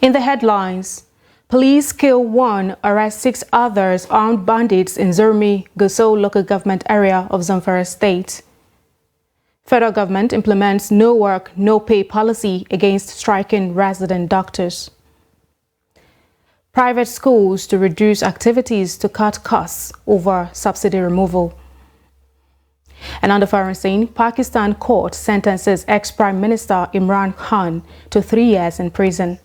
In the headlines, police kill one, arrest 6 others armed bandits in Zurmi, Gusau local government area of Zamfara state. Federal government implements no work, no pay policy against striking resident doctors. Private schools to reduce activities to cut costs over subsidy removal. And on the foreign scene, Pakistan court sentences ex-Prime Minister Imran Khan to 3 years in prison.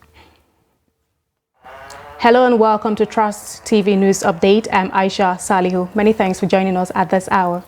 Hello and welcome to Trust TV News Update. I'm Aisha Salihu. Many thanks for joining us at this hour.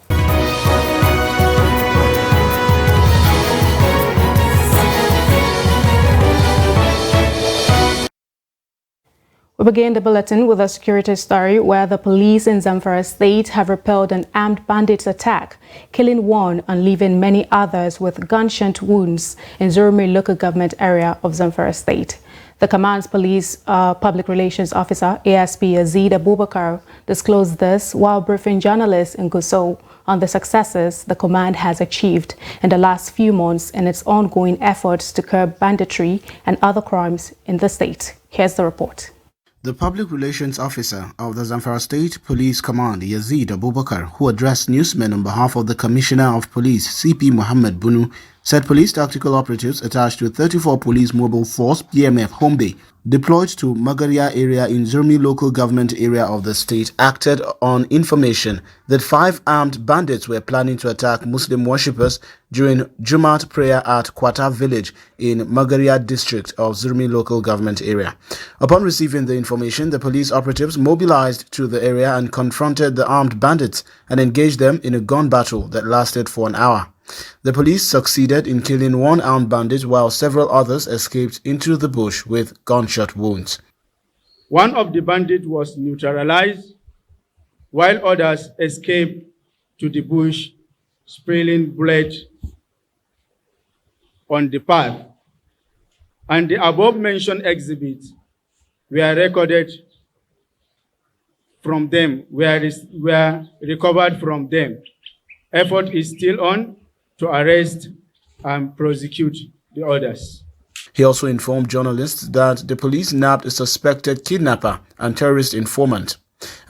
We begin the bulletin with a security story where the police in Zamfara state have repelled an armed bandits attack, killing one and leaving many others with gunshot wounds in Zurmi local government area of Zamfara state. The command's police public relations officer, ASP Yazid Abubakar, disclosed this while briefing journalists in Gusau on the successes the command has achieved in the last few months in its ongoing efforts to curb banditry and other crimes in the state. Here's the report. The public relations officer of the Zamfara State Police Command, Yazid Abubakar, who addressed newsmen on behalf of the Commissioner of Police, CP Muhammad Bunu, said police tactical operatives attached to 34 Police Mobile Force PMF Hombe deployed to Magaria area in Zurmi local government area of the state acted on information that 5 armed bandits were planning to attack Muslim worshippers during Jumat prayer at Kwata village in Magaria district of Zurmi local government area. Upon receiving the information, the police operatives mobilized to the area and confronted the armed bandits and engaged them in a gun battle that lasted for an hour. The police succeeded in killing one armed bandit while several others escaped into the bush with gunshot wounds. One of the bandits was neutralized while others escaped to the bush, spilling blood on the path. And the above-mentioned exhibits were recorded from them, were recovered from them. Effort is still on to arrest and prosecute the others. He also informed journalists that the police nabbed a suspected kidnapper and terrorist informant.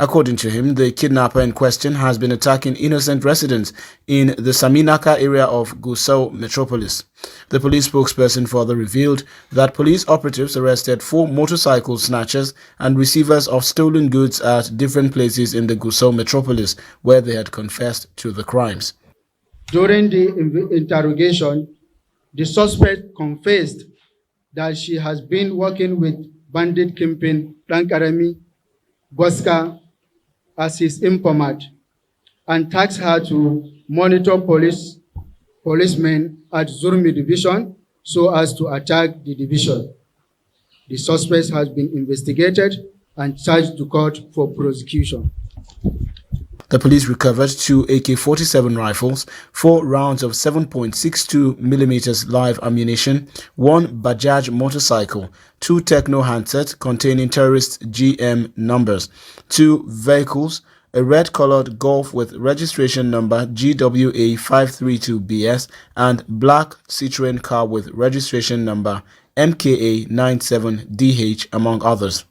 According to him, the kidnapper in question has been attacking innocent residents in the Saminaka area of Gusau metropolis. The police spokesperson further revealed that police operatives arrested 4 motorcycle snatchers and receivers of stolen goods at different places in the Gusau metropolis where they had confessed to the crimes. During the interrogation, the suspect confessed that she has been working with bandit kingpin Dankarami Boska as his informant and tasked her to monitor policemen at Zurmi division so as to attack the division. The suspect has been investigated and charged to court for prosecution. The police recovered 2 AK-47 rifles, 4 rounds of 7.62 mm live ammunition, 1 Bajaj motorcycle, 2 Techno handsets containing terrorist GM numbers, 2 vehicles, a red-colored Golf with registration number GWA532BS and black Citroen car with registration number MKA97DH, among others.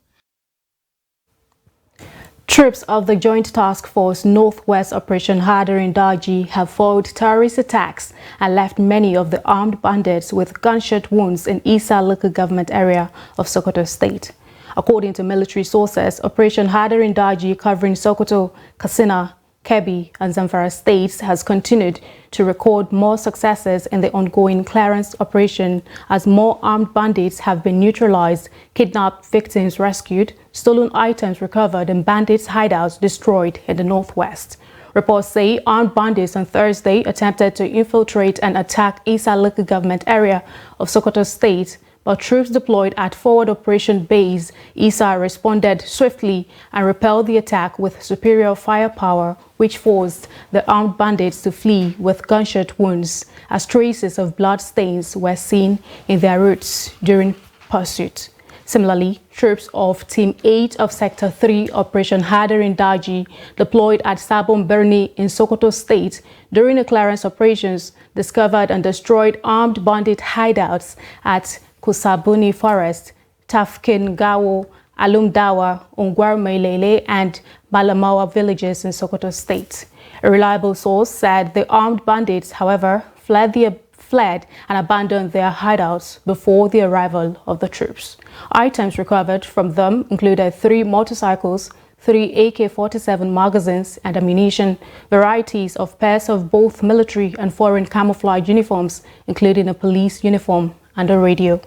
Troops of the Joint Task Force Northwest Operation Hadarin Daji have foiled terrorist attacks and left many of the armed bandits with gunshot wounds in Isa local government area of Sokoto state. According to military sources, Operation Hadarin Daji covering Sokoto, Katsina, Kebbi and Zamfara states has continued to record more successes in the ongoing clearance operation as more armed bandits have been neutralized, kidnapped victims rescued, stolen items recovered and bandits' hideouts destroyed in the northwest. Reports say armed bandits on Thursday attempted to infiltrate and attack Isa local government area of Sokoto state, but troops deployed at Forward Operation Base Isa responded swiftly and repelled the attack with superior firepower, which forced the armed bandits to flee with gunshot wounds, as traces of blood stains were seen in their routes during pursuit. Similarly, troops of Team 8 of Sector 3 Operation Hadarin Daji deployed at Sabon Birni in Sokoto State during the clearance operations discovered and destroyed armed bandit hideouts at Kusabuni Forest, Tafkingawo, Alumdawa, Ungwarmailele, and Balamawa villages in Sokoto State. A reliable source said the armed bandits, however, fled and abandoned their hideouts before the arrival of the troops. Items recovered from them included 3 motorcycles, 3 AK-47 magazines and ammunition, varieties of pairs of both military and foreign camouflage uniforms, including a police uniform and a radio.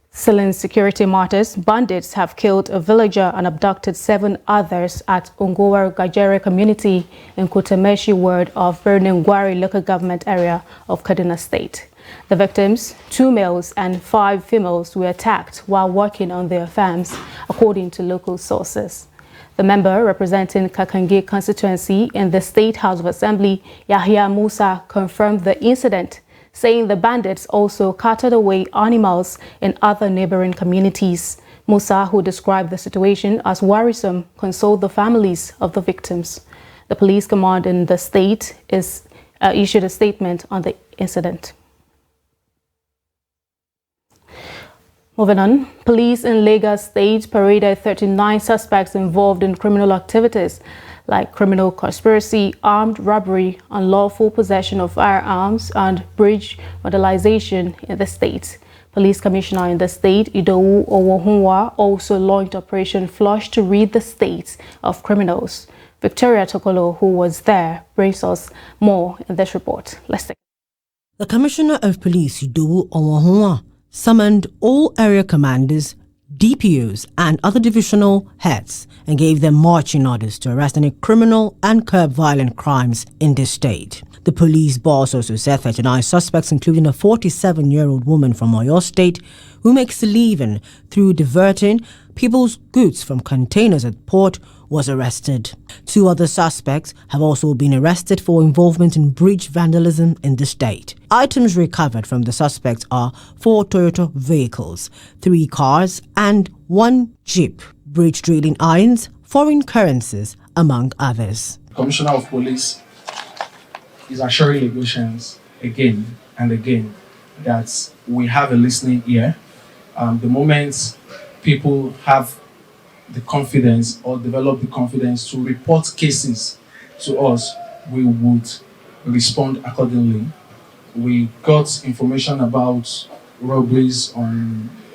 Still in security matters, bandits have killed a villager and abducted 7 others at Ungowar Gajere community in Kutemeshi ward of Birningwari local government area of Kaduna State. The victims, 2 males and 5 females, were attacked while working on their farms, according to local sources. The member representing Kakangi constituency in the State House of Assembly, Yahya Musa, confirmed the incident, saying the bandits also carted away animals in other neighboring communities. Musa, who described the situation as worrisome, consoled the families of the victims. The police command in the state issued a statement on the incident. Moving on, police in Lagos State paraded 39 suspects involved in criminal activities like criminal conspiracy, armed robbery, unlawful possession of firearms, and bridge vandalization in the state. Police Commissioner in the state, Idowu Owohunwa, also launched Operation Flush to rid the state of criminals. Victoria Tokolo, who was there, brings us more in this report. Let's take it. The Commissioner of Police, Idowu Owohunwa, summoned all area commanders, DPOs and other divisional heads and gave them marching orders to arrest any criminal and curb violent crimes in the state. The police boss also said 39 suspects, including a 47-year-old woman from Oyo State who makes a living through diverting people's goods from containers at port, was arrested. 2 other suspects have also been arrested for involvement in bridge vandalism in the state. Items recovered from the suspects are 4 Toyota vehicles, 3 cars and 1 jeep, bridge drilling irons, foreign currencies, among others. Commissioner of Police is assuring Lagosians again and again that we have a listening ear. The moment people have the confidence or develop the confidence to report cases to us, we would respond accordingly. We got information about robberies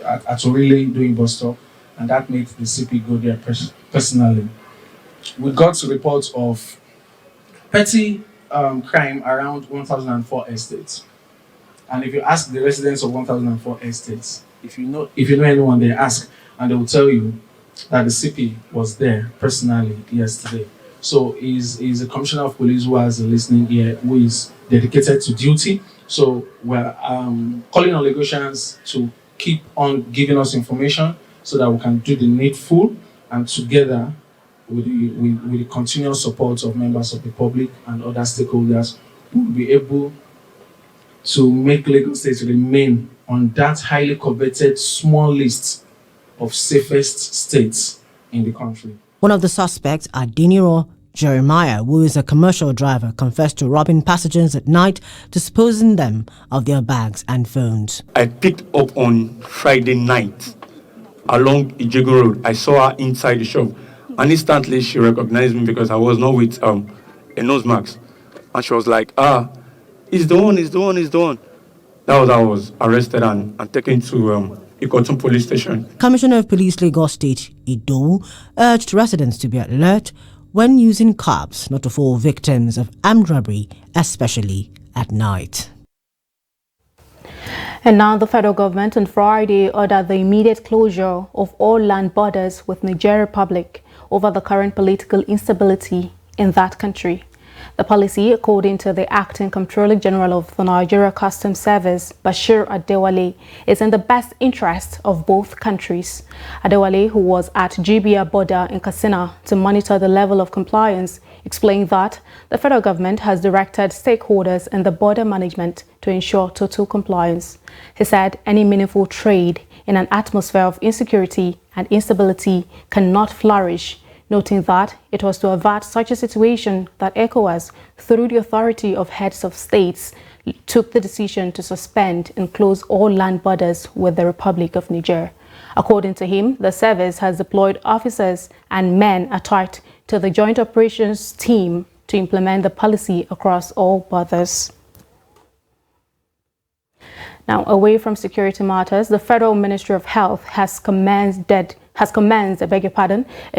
at Orile doing bus stop, and that made the CP go there personally. We got reports of petty crime around 1004 estates. And if you ask the residents of 1004 estates, if you know anyone, they ask, and they will tell you that the CP was there personally yesterday. So he's a commissioner of police who has a listening ear, who is dedicated to duty. So we're calling on Lagosians to keep on giving us information so that we can do the needful, and together with the continuous support of members of the public and other stakeholders, we'll be able to make Lagos State remain on that highly coveted small list of safest states in the country. One of the suspects, Adiniro Jeremiah, who is a commercial driver, confessed to robbing passengers at night, disposing them of their bags and phones. I picked up on Friday night along Ijego Road. I saw her inside the shop, and instantly she recognized me because I was not with a nose mask. And she was like, it's the one. That was I was arrested and taken to Ikotun police station. Commissioner of Police Lagos State, Idowu, urged residents to be alert when using cabs not to fall victims of armed robbery, especially at night. And now the federal government on Friday ordered the immediate closure of all land borders with Niger Republic over the current political instability in that country. The policy, according to the Acting Comptroller General of the Nigeria Customs Service, Bashir Adewale, is in the best interest of both countries. Adewale, who was at Jibia border in Katsina to monitor the level of compliance, explained that the federal government has directed stakeholders in the border management to ensure total compliance. He said any meaningful trade in an atmosphere of insecurity and instability cannot flourish, noting that it was to avert such a situation that ECOWAS, through the authority of heads of states, took the decision to suspend and close all land borders with the Republic of Niger. According to him, the service has deployed officers and men attached to the Joint Operations Team to implement the policy across all borders. Now, away from security matters, the Federal Ministry of Health has commenced a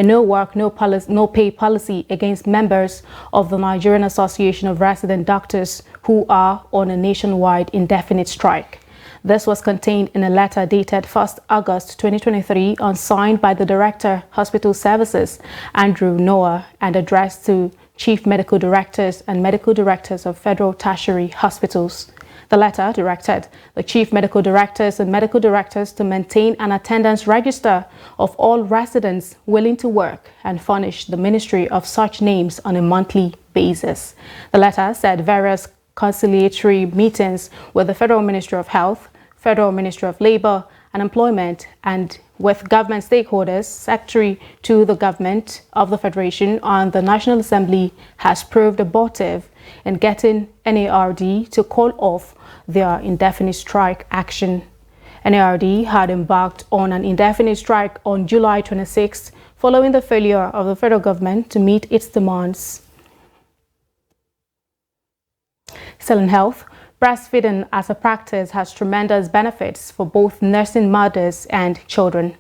no work, no pay policy against members of the Nigerian Association of Resident Doctors who are on a nationwide indefinite strike. This was contained in a letter dated 1st August 2023 and signed by the Director, Hospital Services, Andrew Noah, and addressed to Chief Medical Directors and Medical Directors of Federal Tertiary Hospitals. The letter directed the Chief Medical Directors and Medical Directors to maintain an attendance register of all residents willing to work and furnish the Ministry of such names on a monthly basis. The letter said various conciliatory meetings with the Federal Ministry of Health, Federal Ministry of Labor and Employment, and with government stakeholders, Secretary to the Government of the Federation and the National Assembly has proved abortive in getting NARD to call off their indefinite strike action. NARD had embarked on an indefinite strike on July 26th following the failure of the federal government to meet its demands. Still in health, breastfeeding as a practice has tremendous benefits for both nursing mothers and children.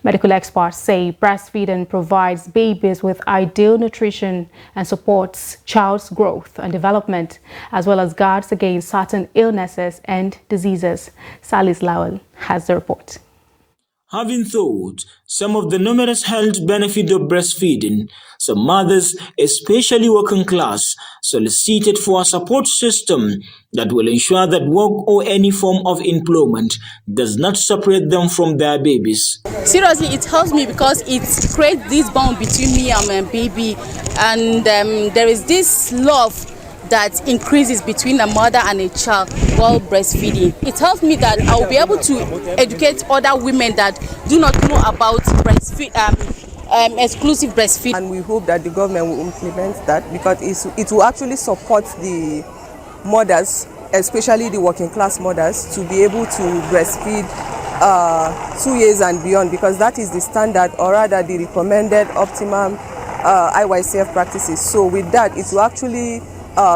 Medical experts say breastfeeding provides babies with ideal nutrition and supports child's growth and development, as well as guards against certain illnesses and diseases. Salis Lawal has the report. Having thought some of the numerous health benefits of breastfeeding, some mothers, especially working class, solicited for a support system that will ensure that work or any form of employment does not separate them from their babies. Seriously, it helps me because it creates this bond between me and my baby, and there is this love that increases between a mother and a child while breastfeeding. It helps me that I will be able to educate other women that do not know about exclusive breastfeeding. And we hope that the government will implement that because it will actually support the mothers, especially the working class mothers, to be able to breastfeed 2 years and beyond, because that is the standard, or rather the recommended optimum IYCF practices. So with that, it will actually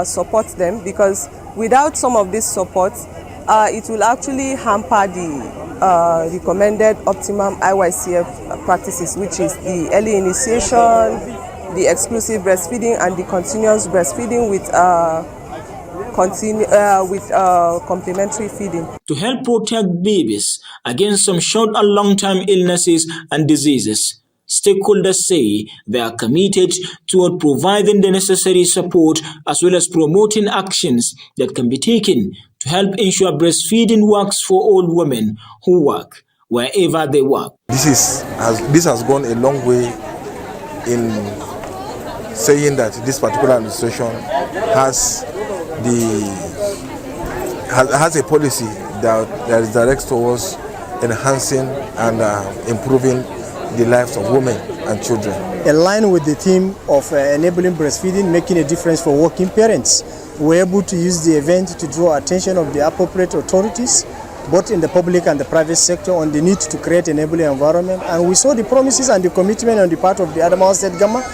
support them, because without some of this support, it will actually hamper the recommended optimum IYCF practices, which is the early initiation, the exclusive breastfeeding, and the continuous breastfeeding with complementary feeding. To help protect babies against some short and long-term illnesses and diseases, stakeholders say they are committed toward providing the necessary support as well as promoting actions that can be taken to help ensure breastfeeding works for all women who work wherever they work. This has gone a long way in saying that this particular administration has a policy that is direct towards enhancing and improving the lives of women and children. In line with the theme of enabling breastfeeding, making a difference for working parents, we're able to use the event to draw attention of the appropriate authorities, both in the public and the private sector, on the need to create an enabling environment. And we saw the promises and the commitment on the part of the Adamawa State government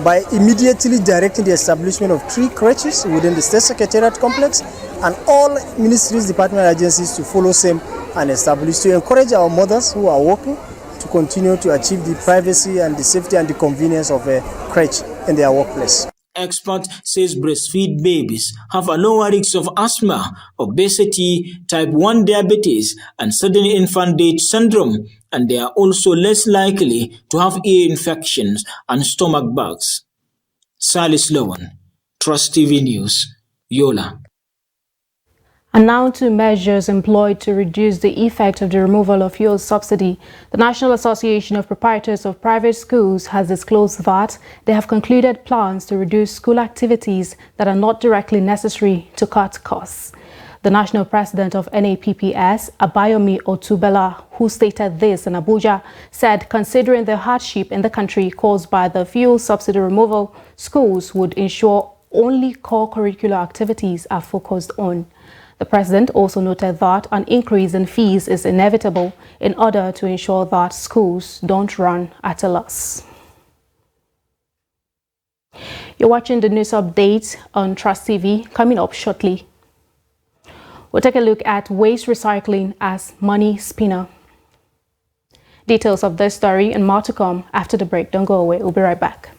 by immediately directing the establishment of 3 creches within the State Secretariat complex, and all ministries, department, agencies to follow same and establish, to encourage our mothers who are working to continue to achieve the privacy and the safety and the convenience of a crèche in their workplace. Expert says breastfeed babies have a lower risk of asthma, obesity, type 1 diabetes, and sudden infant death syndrome, and they are also less likely to have ear infections and stomach bugs. Salis Lowan, Trust TV News, Yola. And now to measures employed to reduce the effect of the removal of fuel subsidy. The National Association of Proprietors of Private Schools has disclosed that they have concluded plans to reduce school activities that are not directly necessary to cut costs. The national president of NAPPS, Abayomi Otubela, who stated this in Abuja, said considering the hardship in the country caused by the fuel subsidy removal, schools would ensure only core curricular activities are focused on. The president also noted that an increase in fees is inevitable in order to ensure that schools don't run at a loss. You're watching the news update on Trust TV. Coming up shortly, we'll take a look at waste recycling as money spinner. Details of this story and more to come after the break. Don't go away. We'll be right back.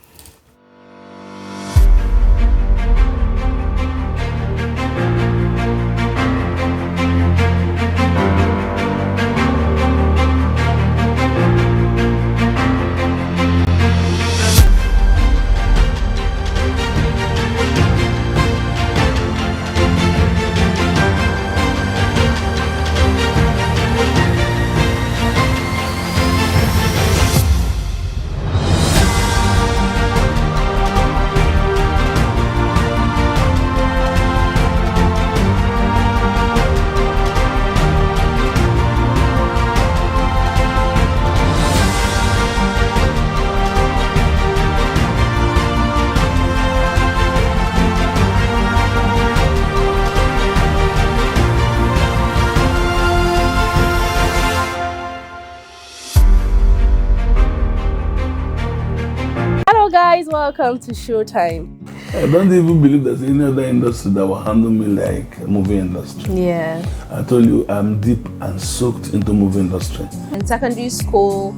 Guys, welcome to Showtime. I don't even believe there's any other industry that will handle me like movie industry. Yeah. I told you I'm deep and soaked into movie industry. In secondary school,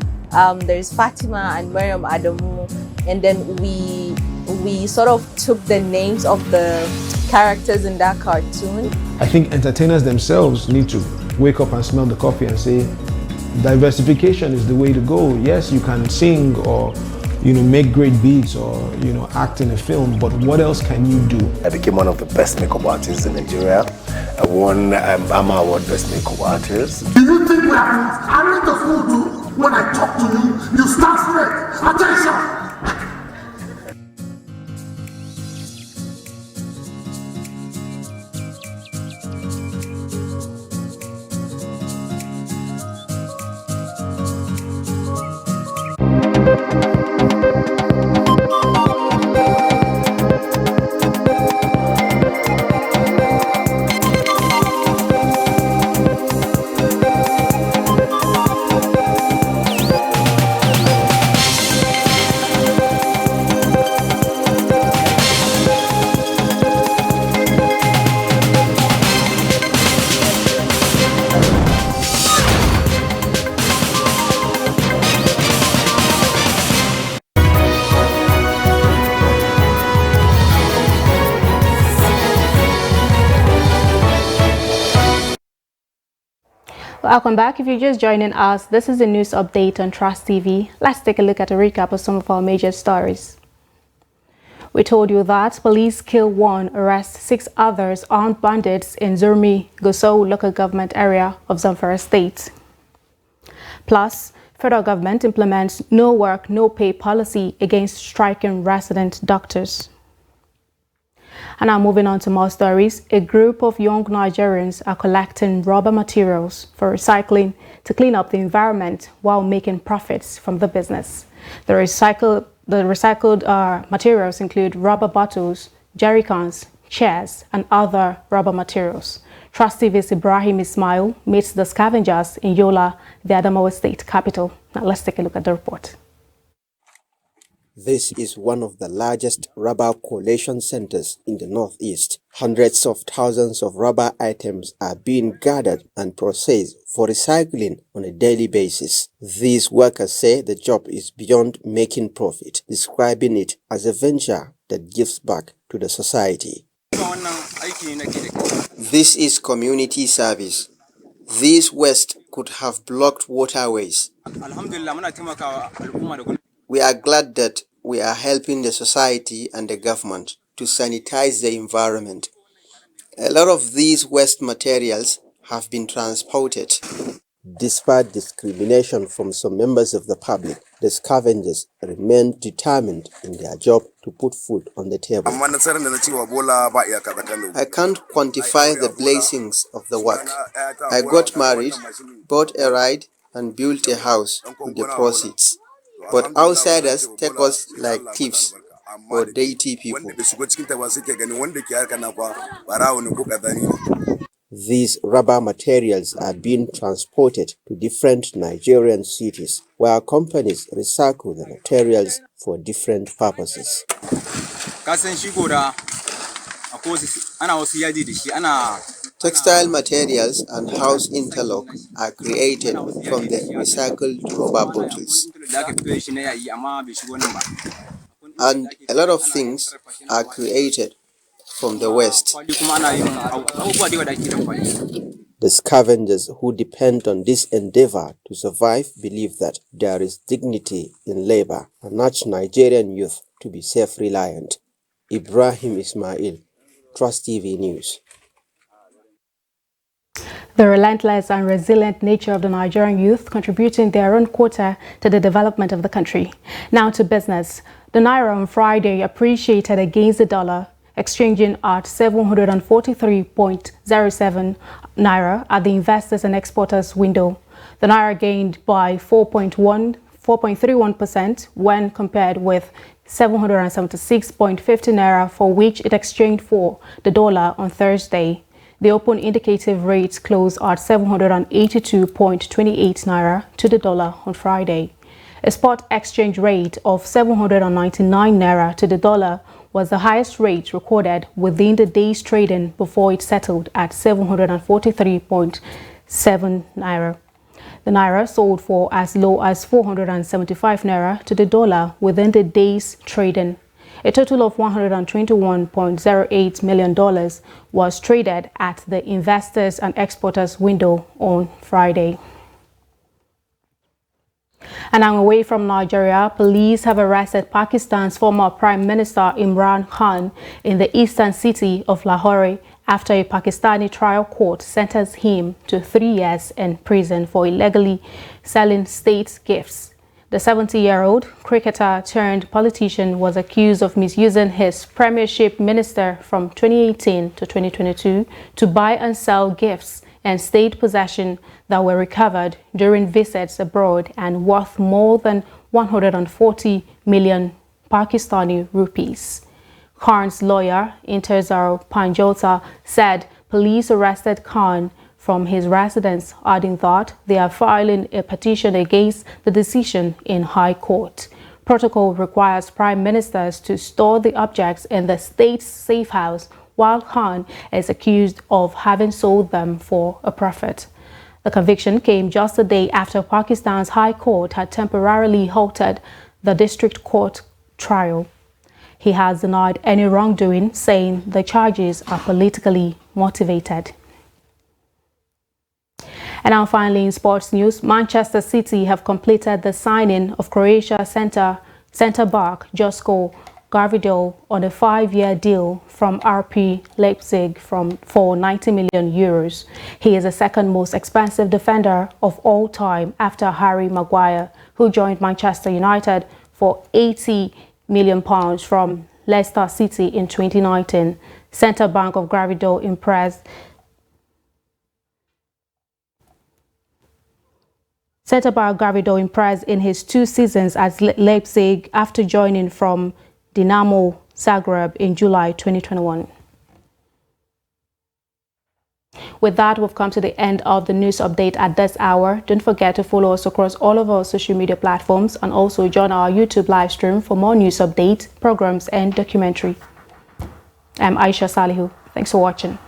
there's Fatima and Mariam Adamu, and then we sort of took the names of the characters in that cartoon. I think entertainers themselves need to wake up and smell the coffee and say, diversification is the way to go. Yes, you can sing or make great beats or, act in a film, but what else can you do? I became one of the best makeup artists in Nigeria. I won BAMA Award Best Makeup Artist. Do you think we are I read the food when I talk to you, you start straight. Attention! Welcome back. If you're just joining us, this is a news update on Trust TV. Let's take a look at a recap of some of our major stories. We told you that police kill one, arrest 6 others armed bandits in Zurmi, Gusau local government area of Zamfara state. Plus, federal government implements no work, no pay policy against striking resident doctors. And now moving on to more stories, a group of young Nigerians are collecting rubber materials for recycling to clean up the environment while making profits from the business. The recycled materials include rubber bottles, jerry cans, chairs, and other rubber materials. Trust TV's Ibrahim Ismail meets the scavengers in Yola, the Adamawa state capital. Now let's take a look at the report. This is one of the largest rubber collation centers in the Northeast. Hundreds of thousands of rubber items are being gathered and processed for recycling on a daily basis. These workers say the job is beyond making profit, describing it as a venture that gives back to the society. This is community service. This waste could have blocked waterways. We are glad that we are helping the society and the government to sanitize the environment. A lot of these waste materials have been transported. Despite discrimination from some members of the public, the scavengers remain determined in their job to put food on the table. I can't quantify the blessings of the work. I got married, bought a ride, and built a house with the proceeds. But outsiders take us like thieves or dirty people. These rubber materials are being transported to different Nigerian cities where companies recycle the materials for different purposes. Textile materials and house interlock are created from the recycled rubber bottles. And a lot of things are created from the waste. The scavengers who depend on this endeavor to survive believe that there is dignity in labor and urge Nigerian youth to be self-reliant. Ibrahim Ismail, Trust TV News. The relentless and resilient nature of the Nigerian youth contributing their own quota to the development of the country. Now to business. The Naira on Friday appreciated against the dollar, exchanging at 743.07 Naira at the investors and exporters window. The Naira gained by 4.31% when compared with 776.50 Naira for which it exchanged for the dollar on Thursday. The open indicative rate closed at 782.28 Naira to the dollar on Friday. A spot exchange rate of 799 Naira to the dollar was the highest rate recorded within the day's trading before it settled at 743.7 Naira. The Naira sold for as low as 475 Naira to the dollar within the day's trading. A total of $121.08 million was traded at the investors and exporters window on Friday. And now away from Nigeria, police have arrested Pakistan's former Prime Minister Imran Khan in the eastern city of Lahore after a Pakistani trial court sentenced him to 3 years in prison for illegally selling state gifts. The 70-year-old cricketer turned politician was accused of misusing his premiership minister from 2018 to 2022 to buy and sell gifts and state possession that were recovered during visits abroad and worth more than 140 million Pakistani rupees. Khan's lawyer, Intezar Panjota, said police arrested Khan from his residence, adding that they are filing a petition against the decision in High Court. Protocol requires prime ministers to store the objects in the state's safe house, while Khan is accused of having sold them for a profit. The conviction came just a day after Pakistan's High Court had temporarily halted the district court trial. He has denied any wrongdoing, saying the charges are politically motivated. And now finally in sports news, Manchester City have completed the signing of Croatia centre-back Josko Gvardiol on a 5-year deal from RB Leipzig for 90 million euros. He is the second most expensive defender of all time after Harry Maguire, who joined Manchester United for £80 million from Leicester City in 2019. Centre-back of Gvardiol impressed Centre-back Gvardiol impressed in his 2 seasons at Leipzig after joining from Dinamo Zagreb in July 2021. With that, we've come to the end of the news update at this hour. Don't forget to follow us across all of our social media platforms and also join our YouTube live stream for more news updates, programs and documentary. I'm Aisha Salihu. Thanks for watching.